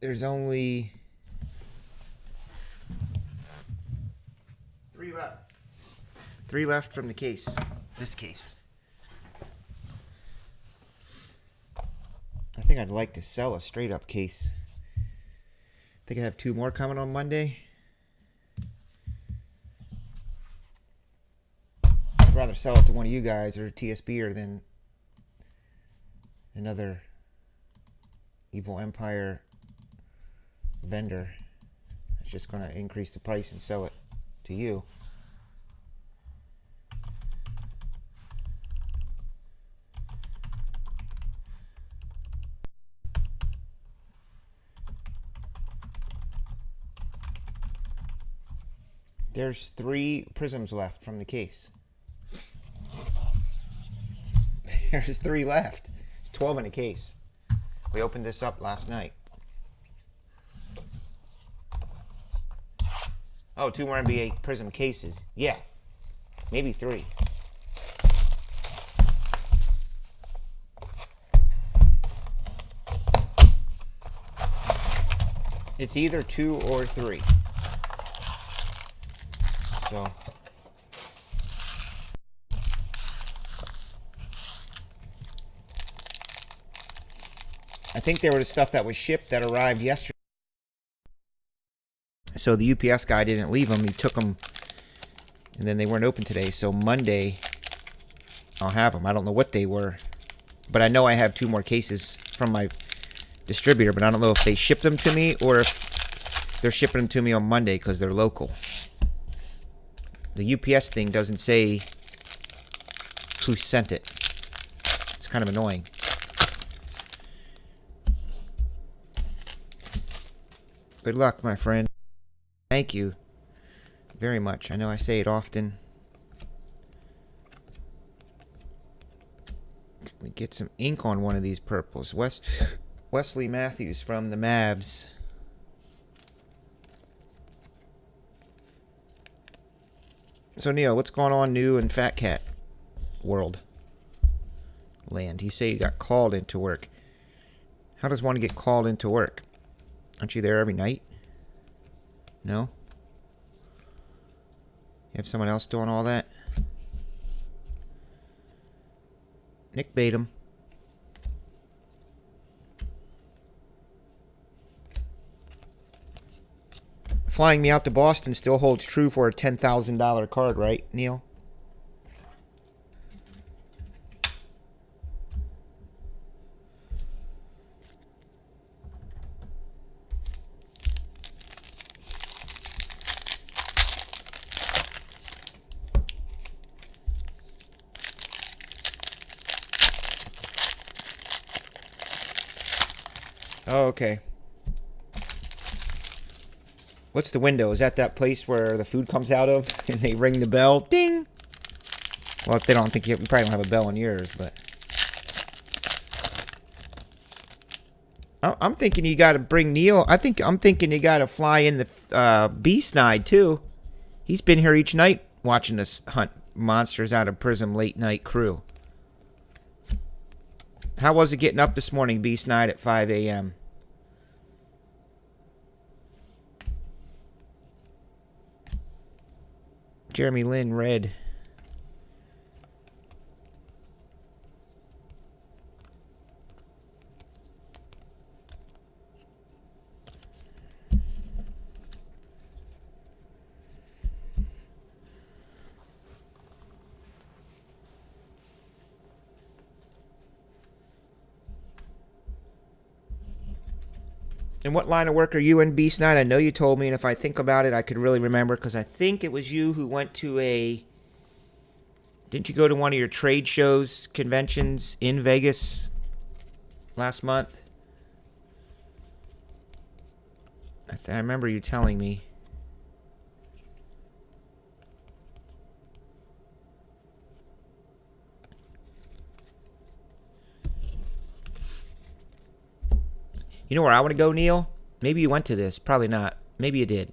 there's only 3 left. 3 left from the case. This case. I think I'd like to sell a straight up case. I think I have 2 more coming on Monday. I'd rather sell it to one of you guys or a TSBer than another Evil Empire vendor. It's just going to increase the price and sell it to you. There's 3 Prizms left from the case. There's 3 left. It's 12 in a case. We opened this up last night. Oh, 2 more NBA Prizm cases. Yeah. Maybe 3. It's either 2 or 3. So I think there was stuff that was shipped that arrived yesterday. So the UPS guy didn't leave them. He took them, and then they weren't open today. So Monday, I'll have them. I don't know what they were, but I know I have 2 more cases from my distributor, but I don't know if they shipped them to me or if they're shipping them to me on Monday because they're local. The UPS thing doesn't say who sent it. It's kind of annoying. Good luck, my friend. Thank you very much. I know I say it often. Let me get some ink on one of these purples. Wesley Matthews from the Mavs. So, Neil, what's going on new in Fatcat world land? You say you got called into work. How does one get called into work? Aren't you there every night? No? You have someone else doing all that? Nick Batum. Flying me out to Boston still holds true for a $10,000 card, right, Neil? Oh, okay. What's the window? Is that place where the food comes out of and they ring the bell? Ding! Well, if they don't think you probably don't have a bell in yours, but I'm thinking you got to bring Neil. I'm thinking you got to fly in the B-Snide too. He's been here each night watching us hunt monsters out of Prizm late night crew. How was it getting up this morning, B-Snide, at 5 a.m.? Jeremy Lin, red. And what line of work are you in, Beast Night? I know you told me, and if I think about it, I could really remember, because I think it was you who went to a... Didn't you go to one of your trade shows, conventions in Vegas last month? I remember you telling me. You know where I want to go, Neil? Maybe you went to this. Probably not. Maybe you did.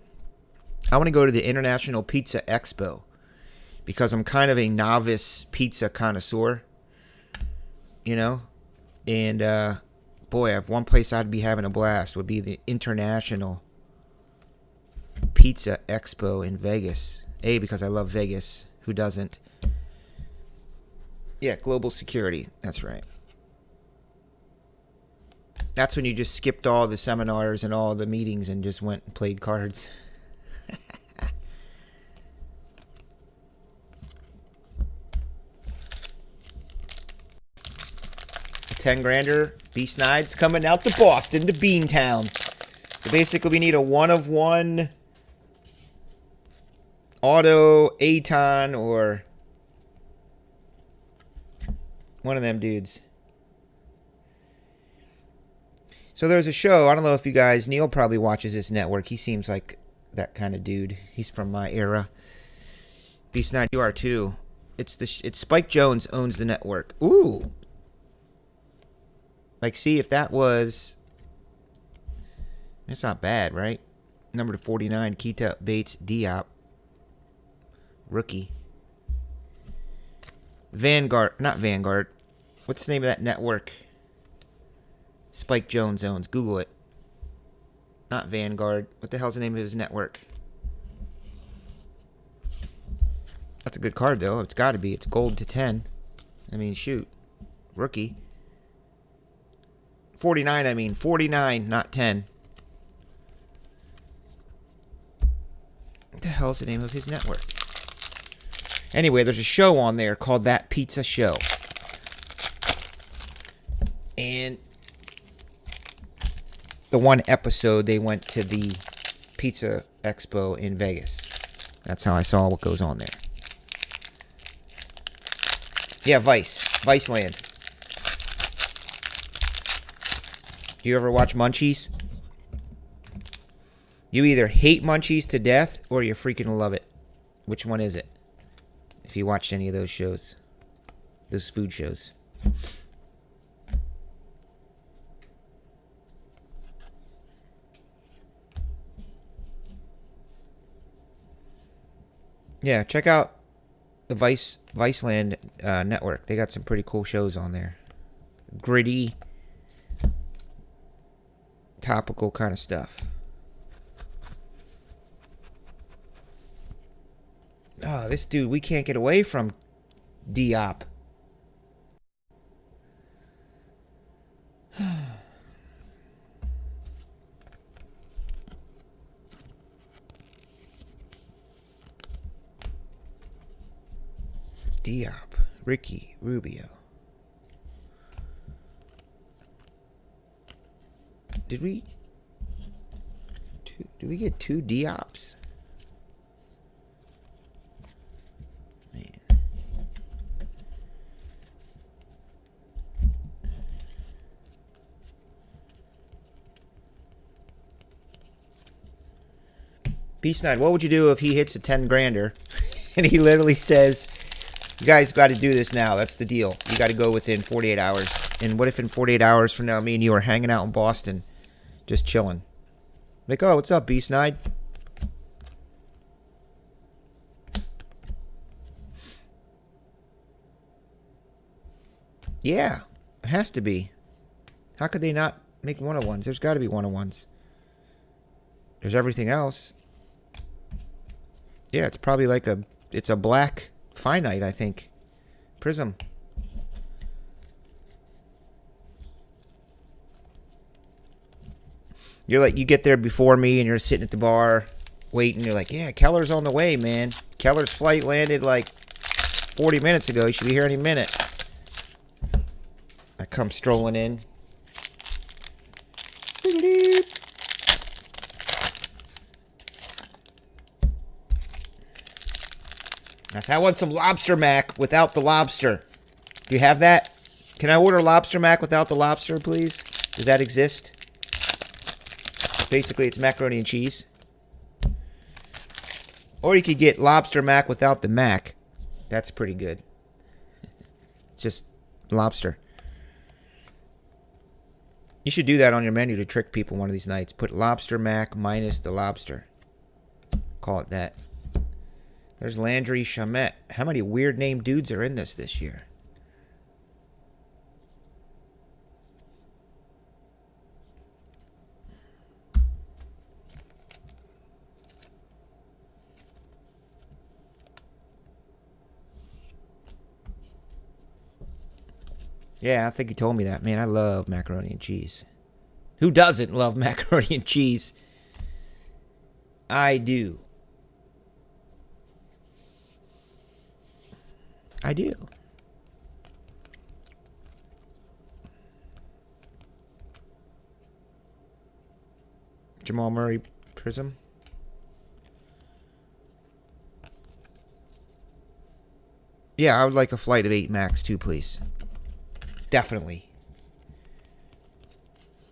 I want to go to the International Pizza Expo because I'm kind of a novice pizza connoisseur, you know? And Boy, if one place I'd be having a blast would be the International Pizza Expo in Vegas. A, because I love Vegas. Who doesn't? Yeah, global security. That's right. That's when you just skipped all the seminars and all the meetings and just went and played cards. A 10 grander. B-Snide's coming out to Boston, to Beantown. So basically we need a 1-of-1 auto Aton or one of them dudes. So there's a show. I don't know if you guys, Neil probably watches this network. He seems like that kind of dude. He's from my era. B-Snide, you are too. It's Spike Jones owns the network. Ooh. Like, see if that was. It's not bad, right? Number to 49, Keita Bates Diop. Rookie. Vanguard, not Vanguard. What's the name of that network? Spike Jones owns. Google it. Not Vanguard. What the hell's the name of his network? That's a good card, though. It's got to be. It's gold to 10. I mean, shoot. Rookie. 49, I mean. 49, not 10. What the hell's the name of his network? Anyway, there's a show on there called That Pizza Show. And the one episode, they went to the Pizza Expo in Vegas. That's how I saw what goes on there. Yeah, Vice Land. Do you ever watch Munchies? You either hate Munchies to death or you freaking love it. Which one is it? If you watched any of those shows. Those food shows. Yeah, check out the Viceland network. They got some pretty cool shows on there. Gritty, topical kind of stuff. Oh, this dude, we can't get away from Diop. Diop, Ricky Rubio. Did we get 2 Diops? Man. B-Snide, what would you do if he hits a 10 grander and he literally says, you guys got to do this now. That's the deal. You got to go within 48 hours. And what if in 48 hours from now, me and you are hanging out in Boston, just chilling? Like, oh, what's up, B-Snide? Yeah, it has to be. How could they not make 1-of-1s? There's got to be 1-of-1s. There's everything else. Yeah, it's probably like it's a black finite, I think. Prism. You're like, you get there before me and you're sitting at the bar waiting. You're like, yeah, Keller's on the way, man. Keller's flight landed like 40 minutes ago. He should be here any minute. I come strolling in. I want some lobster mac without the lobster. Do you have that? Can I order lobster mac without the lobster, please? Does that exist? Basically, it's macaroni and cheese. Or you could get lobster mac without the mac. That's pretty good. It's just lobster. You should do that on your menu to trick people one of these nights. Put lobster mac minus the lobster. Call it that. There's Landry Shamet. How many weird name dudes are in this year? Yeah, I think you told me that. Man, I love macaroni and cheese. Who doesn't love macaroni and cheese? I do. I do. Jamal Murray Prizm. Yeah, I would like a flight of 8 max too, please. Definitely.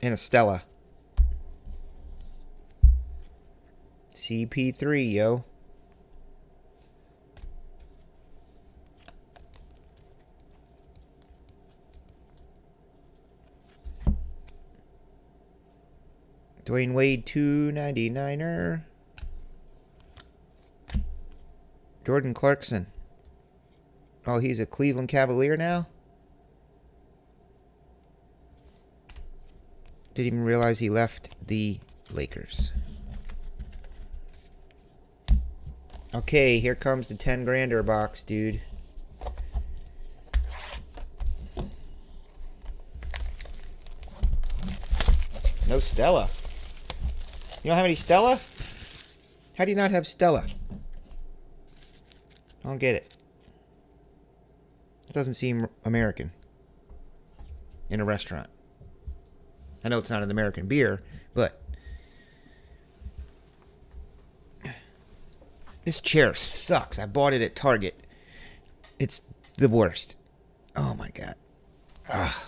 And a Stella. CP3, yo. Dwayne Wade, 299er. Jordan Clarkson. Oh, he's a Cleveland Cavalier now? Didn't even realize he left the Lakers. Okay, here comes the 10 grander box, dude. No Stella. You don't have any Stella? How do you not have Stella? I don't get it. It doesn't seem American. In a restaurant. I know it's not an American beer, but... This chair sucks. I bought it at Target. It's the worst. Oh my god. Ah.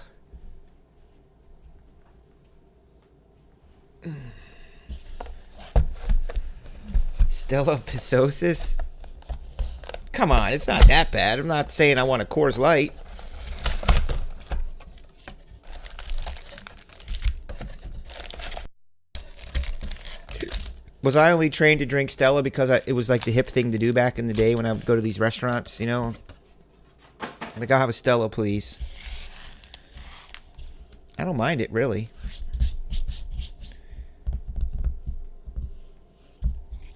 Stella Pisosis? Come on, it's not that bad. I'm not saying I want a Coors Light. Was I only trained to drink Stella because it was like the hip thing to do back in the day when I would go to these restaurants, you know? Like, I'll have a Stella, please. I don't mind it, really.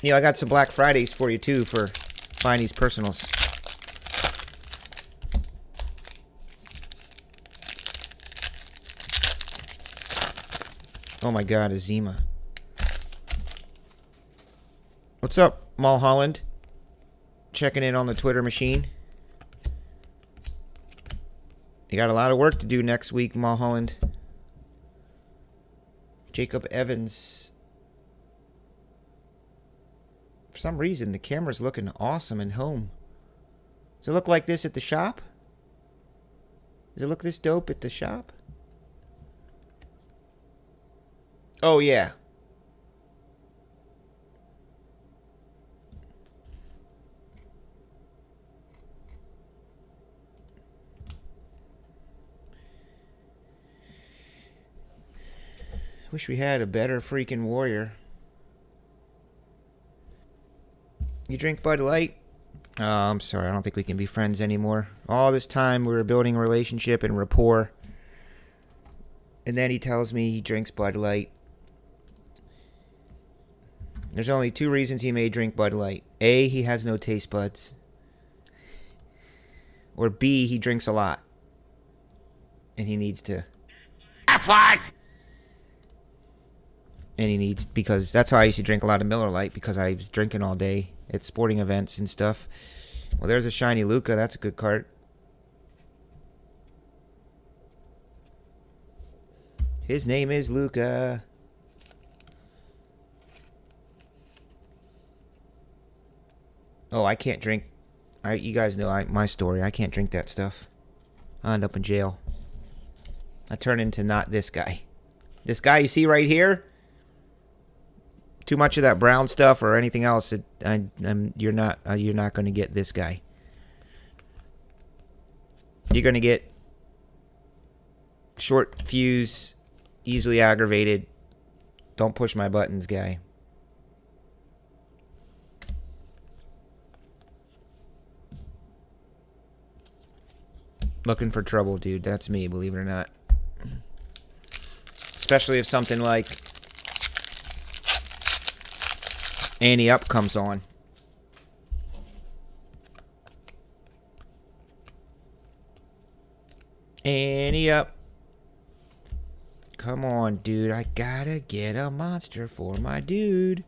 You know, I got some Black Fridays for you, too, for buying these personals. Oh, my God, Azima. What's up, Mulholland? Checking in on the Twitter machine. You got a lot of work to do next week, Mulholland. Jacob Evans. For some reason, the camera's looking awesome in home. Does it look like this at the shop? Does it look this dope at the shop? Oh, yeah. Wish we had a better freaking warrior. You drink Bud Light? Oh, I'm sorry. I don't think we can be friends anymore. All this time we were building a relationship and rapport. And then he tells me he drinks Bud Light. There's only 2 reasons he may drink Bud Light. A, he has no taste buds. Or B, he drinks a lot. And he needs to... Flag! And he needs... Because that's how I used to drink a lot of Miller Lite. Because I was drinking all day at sporting events and stuff. Well, there's a shiny Luka. That's a good card. His name is Luka. Oh, I can't drink. You guys know my story. I can't drink that stuff. I'll end up in jail. I turn into not this guy. This guy you see right here? Too much of that brown stuff or anything else. You're not going to get this guy. You're going to get short fuse, easily aggravated. Don't push my buttons, guy. Looking for trouble, dude. That's me, believe it or not. Especially if something like Ante Up comes on. Ante up. Come on, dude. I gotta get a monster for my dude.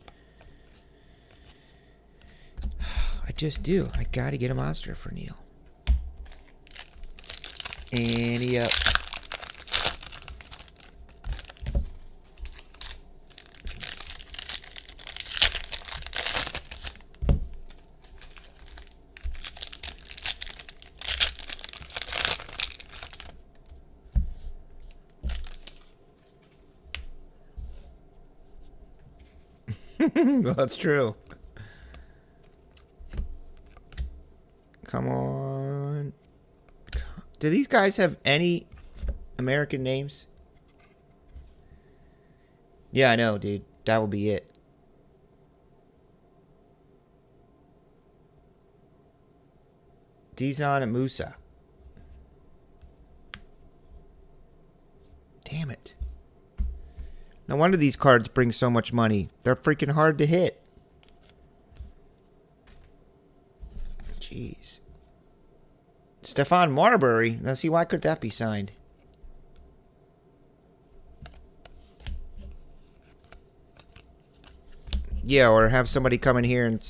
I just do. I gotta get a monster for Neil. Ante up. Well, that's true. Come on. Do these guys have any American names? Yeah, I know, dude. That will be it. Dizon and Musa. Damn it. No wonder these cards bring so much money. They're freaking hard to hit. Jeez. Stephon Marbury. Now see, why could that be signed? Yeah, or have somebody come in here and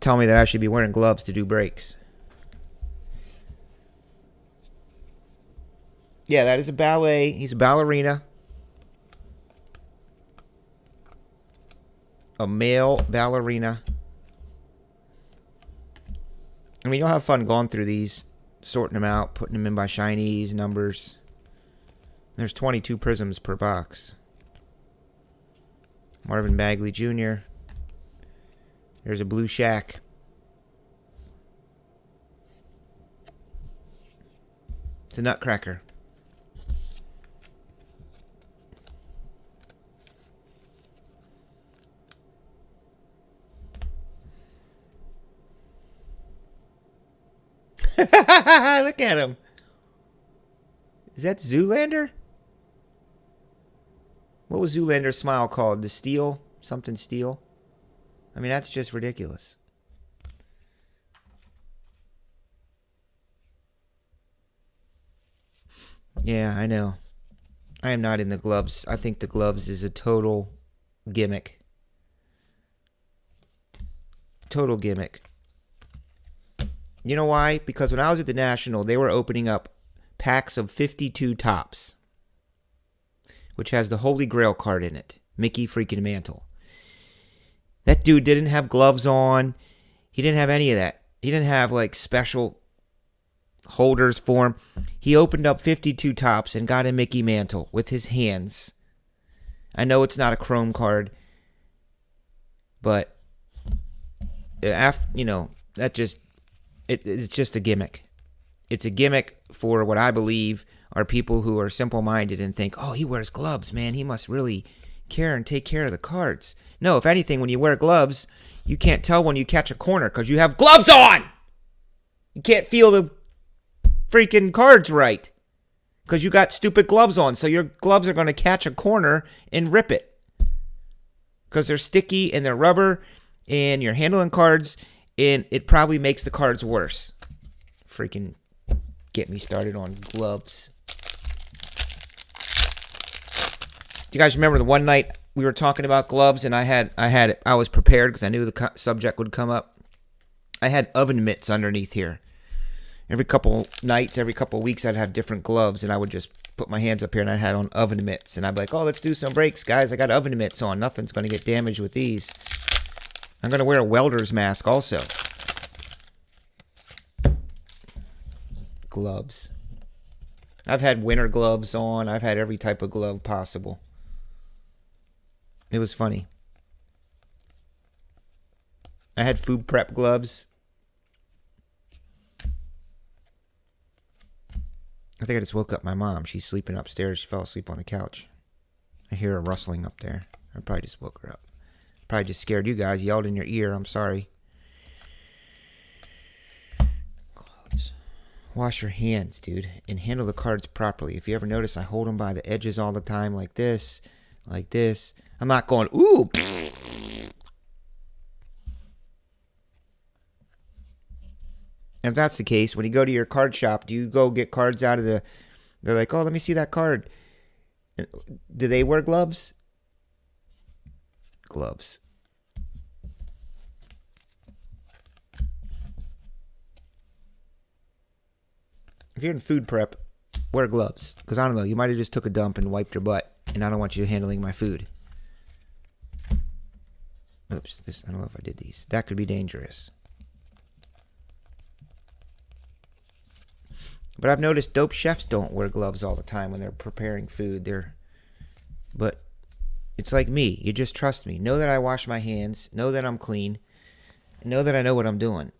tell me that I should be wearing gloves to do breaks. Yeah, that is a ballet. He's a ballerina. A male ballerina. I mean, you'll have fun going through these, sorting them out, putting them in by shinies, numbers. There's 22 prisms per box. Marvin Bagley Jr. There's a blue shack. It's a nutcracker. Look at him. Is that Zoolander? What was Zoolander's smile called? The Steel? Something Steel? I mean, that's just ridiculous. Yeah, I know. I am not in the gloves. I think the gloves is a total gimmick. Total gimmick. You know why? Because when I was at the National, they were opening up packs of 52 tops, which has the Holy Grail card in it. Mickey freaking Mantle. That dude didn't have gloves on. He didn't have any of that. He didn't have like special holders for him. He opened up 52 tops and got a Mickey Mantle with his hands. I know it's not a chrome card, but that just it's just a gimmick. It's a gimmick for what I believe are people who are simple-minded and think, oh, he wears gloves, man. He must really care and take care of the cards. No, if anything, when you wear gloves, you can't tell when you catch a corner because you have gloves on. You can't feel the freaking cards right because you got stupid gloves on. So your gloves are going to catch a corner and rip it because they're sticky and they're rubber and you're handling cards and it probably makes the cards worse. Freaking get me started on gloves. Do you guys remember the one night we were talking about gloves and I was prepared because I knew the subject would come up. I had oven mitts underneath here. Every couple nights, every couple weeks, I'd have different gloves and I would just put my hands up here and I had on oven mitts. And I'd be like, oh, let's do some breaks, guys. I got oven mitts on. Nothing's going to get damaged with these. I'm going to wear a welder's mask also. Gloves. I've had winter gloves on. I've had every type of glove possible. It was funny. I had food prep gloves. I think I just woke up my mom. She's sleeping upstairs. She fell asleep on the couch. I hear her rustling up there. I probably just woke her up. Probably just scared you guys. Yelled in your ear. I'm sorry. Gloves. Wash your hands, dude, and handle the cards properly. If you ever notice, I hold them by the edges all the time like this, like this. I'm not going, ooh. And if that's the case, when you go to your card shop, do you go get cards out of the... They're like, oh, let me see that card. Do they wear gloves? Gloves. If you're in food prep, wear gloves. Because I don't know, you might have just took a dump and wiped your butt. And I don't want you handling my food. Oops, I don't know if I did these. That could be dangerous. But I've noticed dope chefs don't wear gloves all the time when they're preparing food. But it's like me. You just trust me. Know that I wash my hands. Know that I'm clean. Know that I know what I'm doing.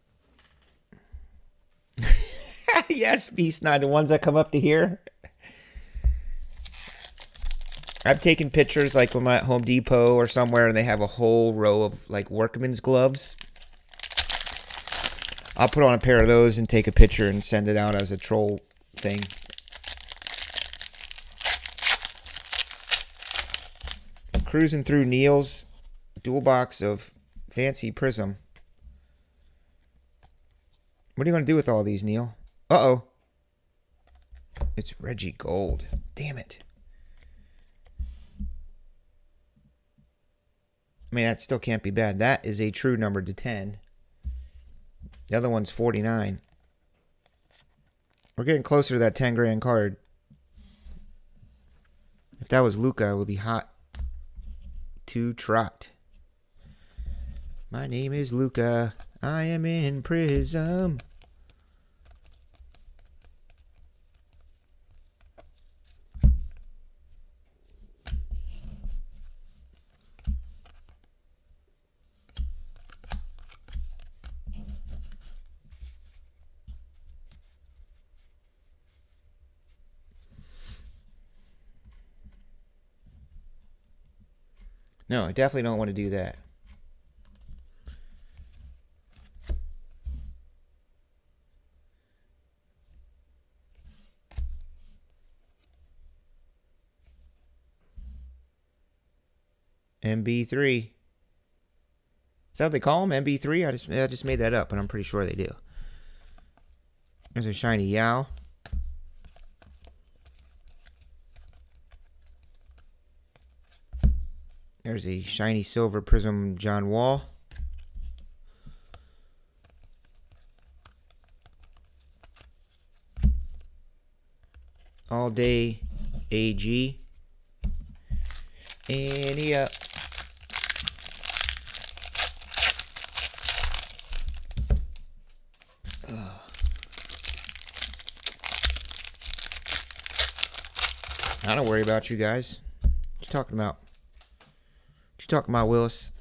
Yes, Beast Nine, the ones that come up to here. I've taken pictures like when I'm at Home Depot or somewhere and they have a whole row of like workman's gloves. I'll put on a pair of those and take a picture and send it out as a troll thing. Cruising through Neil's dual box of fancy Prizm. What are you going to do with all these, Neil? Uh-oh. It's Reggie Gold. Damn it. I mean, that still can't be bad. That is a true number to 10. The other one's 49. We're getting closer to that 10 grand card. If that was Luca, it would be hot to trot. My name is Luca. I am in Prizm. No, I definitely don't want to do that. MB3. Is that what they call them? MB3? I just made that up, but I'm pretty sure they do. There's a shiny Yao. There's a shiny silver Prizm John Wall. All day AG. And yeah. I don't worry about you guys. What you talking about? What you talking about, Willis?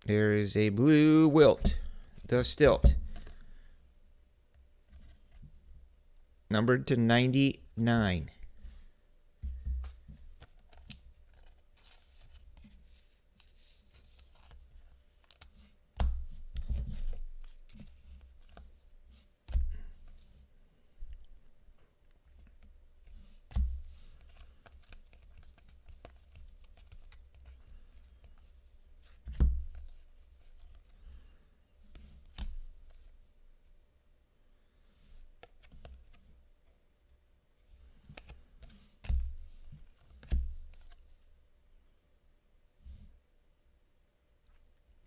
There is a blue Wilt. The Stilt. Numbered to 99.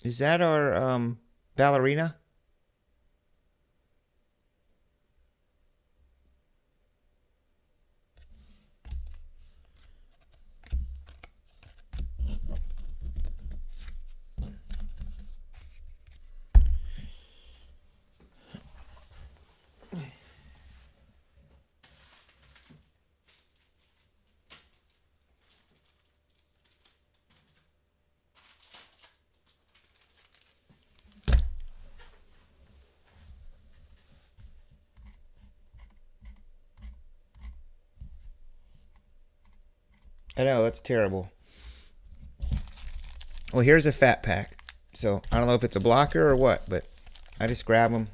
Is that our ballerina? I know, that's terrible. Well, here's a fat pack. So, I don't know if it's a blocker or what, but I just grab them.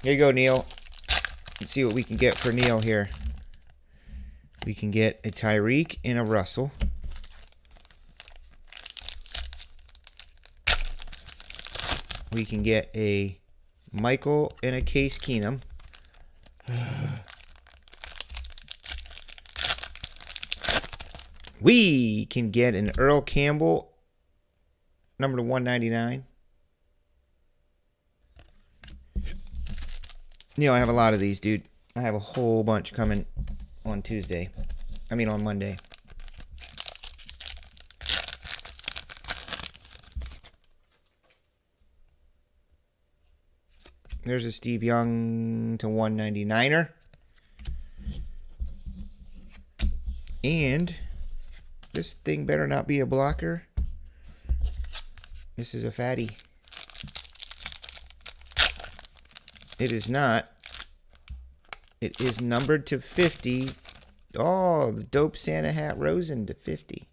Here you go, Neil. Let's see what we can get for Neil here. We can get a Tyreek and a Russell. we can get a Michael and a Case Keenum. We can get an Earl Campbell, number to 199. I have a lot of these, dude. I have a whole bunch coming on on Monday. There's a Steve Young to 199er. And this thing better not be a blocker. This is a fatty. It is not. It is numbered to 50. Oh, the dope Santa hat Rosen to 50.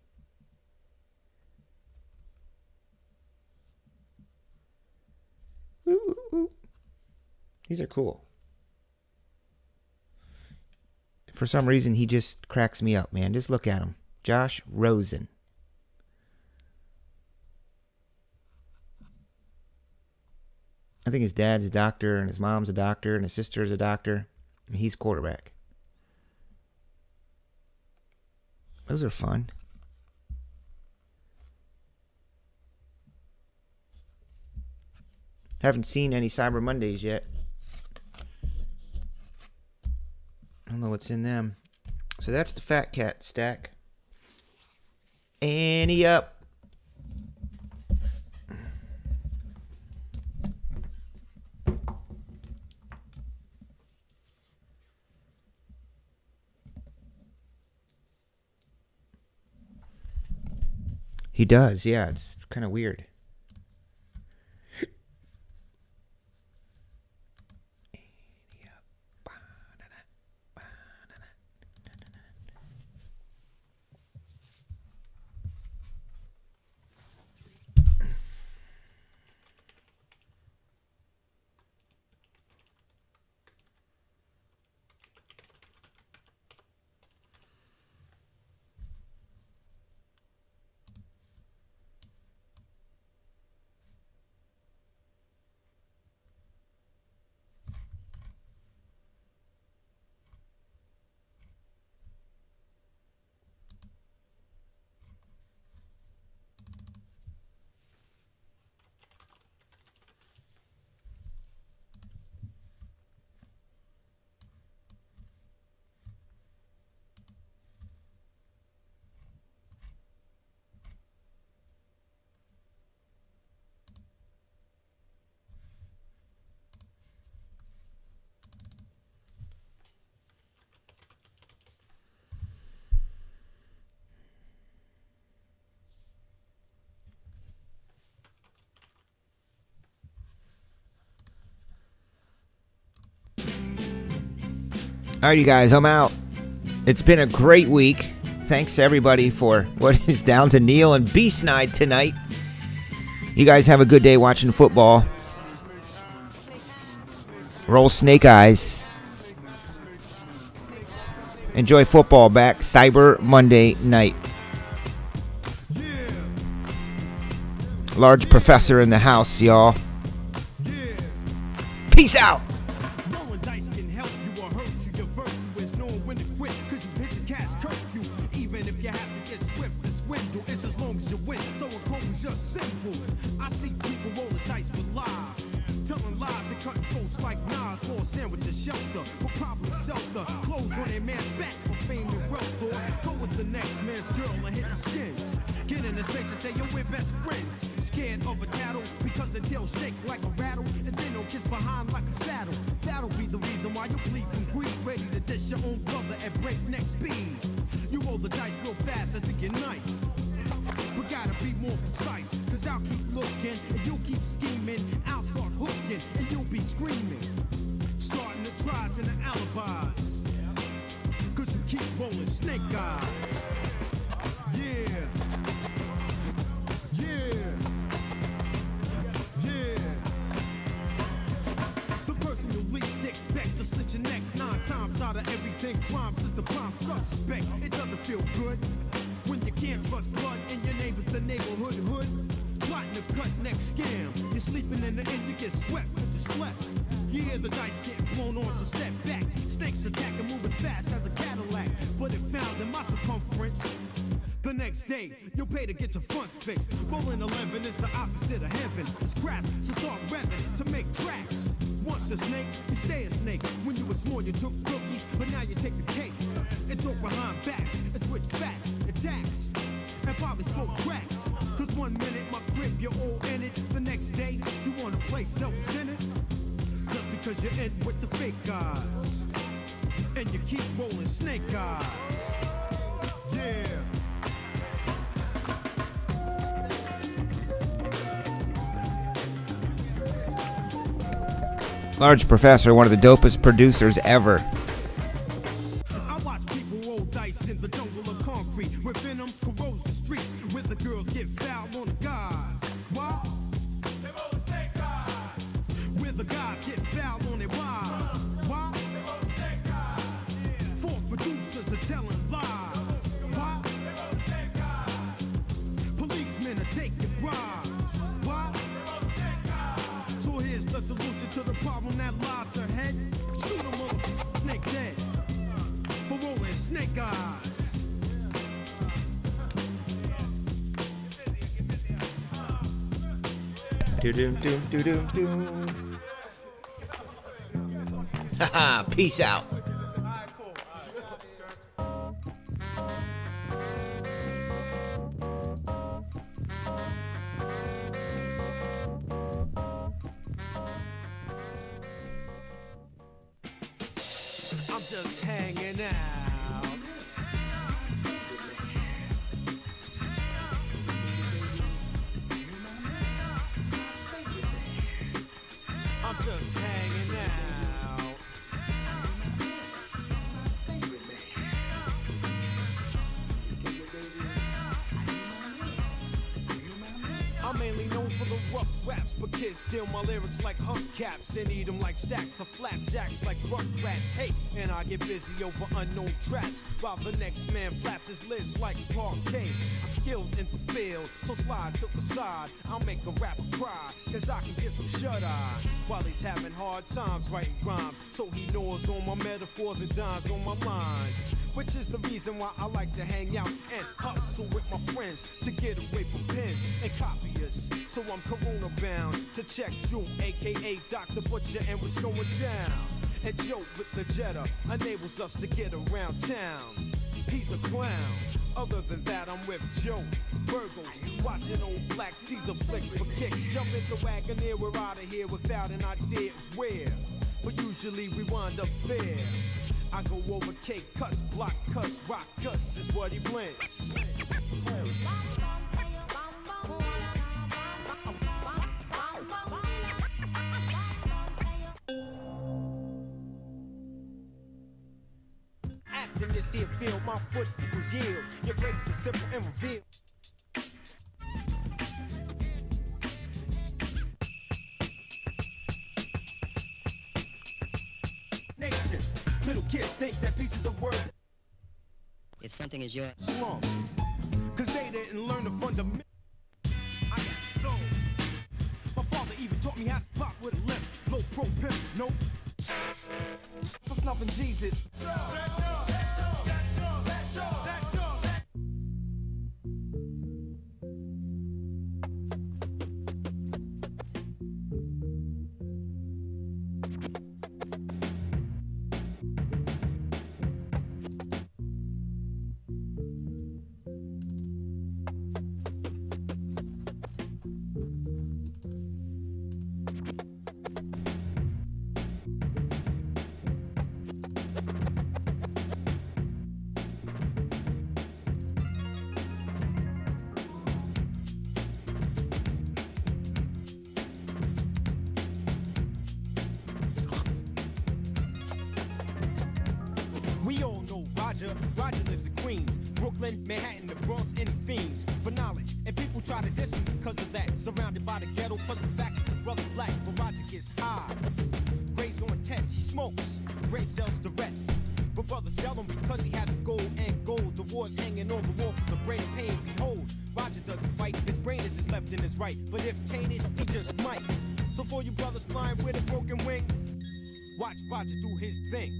Ooh, ooh, ooh. These are cool. For some reason, he just cracks me up, man. Just look at him. Josh Rosen. I think his dad's a doctor, and his mom's a doctor, and his sister's a doctor, and he's quarterback. Those are fun. Haven't seen any Cyber Mondays yet. I don't know what's in them. So that's the Fatcat stack. Ante up. He does, yeah. It's kind of weird. All right, you guys, I'm out. It's been a great week. Thanks, everybody, for what is down to Neil and Beast Night tonight. You guys have a good day watching football. Roll Snake Eyes. Enjoy football back Cyber Monday night. Large Professor in the house, y'all. Peace out. It doesn't feel good when you can't trust blood and your neighbor's the neighborhood hood. Plotting to cut next scam. You're sleeping in the end, you get swept, but you slept. You hear the dice getting blown on, so step back. Snakes attack and move as fast as a Cadillac, but it found in my circumference. The next day, you'll pay to get your fronts fixed. Rolling 11 is the opposite of heaven. Scraps, so start revving to make tracks. Once a snake, you stay a snake. When you were small, you took cookies, but now you take the cake and talk behind backs and switch facts and tax and probably smoke cracks. Cause 1 minute my grip, you're all in it. The next day, you wanna play self-centered. Just because you're in with the fake guys and you keep rolling snake eyes. Yeah. Large Professor, one of the dopest producers ever. I watch people roll dice in the jungle of concrete, where venom corrodes the streets, where the girls get fouled on the guys. Why? They roll snake eyes. Where the guys get fouled on their wives. Why? They roll snake eyes. False producers are telling lies. Why? They roll snake eyes. Policemen are taking bribes. Why? They roll snake eyes. So here's the solution to the problem that lies ahead. Shoot a mother snake dead for rolling snake eyes. Haha, peace out. I'm just hanging out. I'm just hanging out. I'm mainly known for the rough raps, but kids steal my lyrics like hubcaps and eat them like stacks of flapjacks like rugrats. Hey, and I get busy over unknown traps while the next man flaps his lids like parquet. I'm skilled in the field, so slide to the side. I'll make a rapper cry, cause I can get some shut-eye while he's having hard times writing rhymes. So he knows all my metaphors and dines on my lines, which is the reason why I like to hang out and hustle with my friends to get away from pens and copyists. So I'm corona bound to check Drew, aka Dr. Butcher, and what's going down. And Joe with the Jetta enables us to get around town. He's a clown. Other than that, I'm with Joe Burgos, watching old Black Caesar flick for kicks. Jump in the Wagoneer, we're out of here without an idea where, but usually we wind up there. I go over cake cuts, block cuts, rock cuts is what he blends. Acting this here field, my foot equals yield. Your breaks are simple and revealed. Nation, little kids think that pieces of word. If something is yours, Slum, cause they didn't learn the fundamental. I got soul. My father even taught me how to pop with a limp. Low pro pimp, nope. For snuffing Jesus. We all know Roger. Roger lives in Queens, Brooklyn, Manhattan, the Bronx, and Fiends for knowledge. And people try to diss him because of that. Surrounded by the ghetto, plus the fact that the brother's black. But Roger gets high. Gray's on tests, he smokes. Gray sells the rest. But brothers yell him because he has a gold and gold. The war's hanging on the wall for the brain of pain. Behold, Roger doesn't fight. His brain is just left in his is right, but if tainted, he just might. So for you brothers flying with a broken wing, watch Roger do his thing.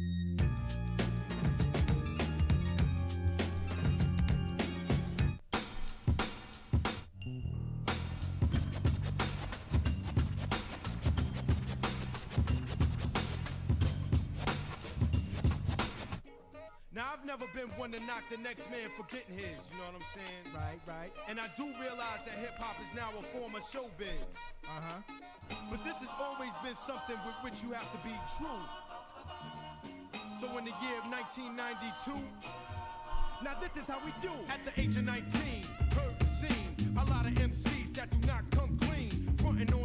Now, I've never been one to knock the next man for getting his, you know what I'm saying? Right. And I do realize that hip-hop is now a form of showbiz. But this has always been something with which you have to be true. So in the year of 1992, now this is how we do. At the age of 19, heard the scene, a lot of MCs that do not come clean, frontin' on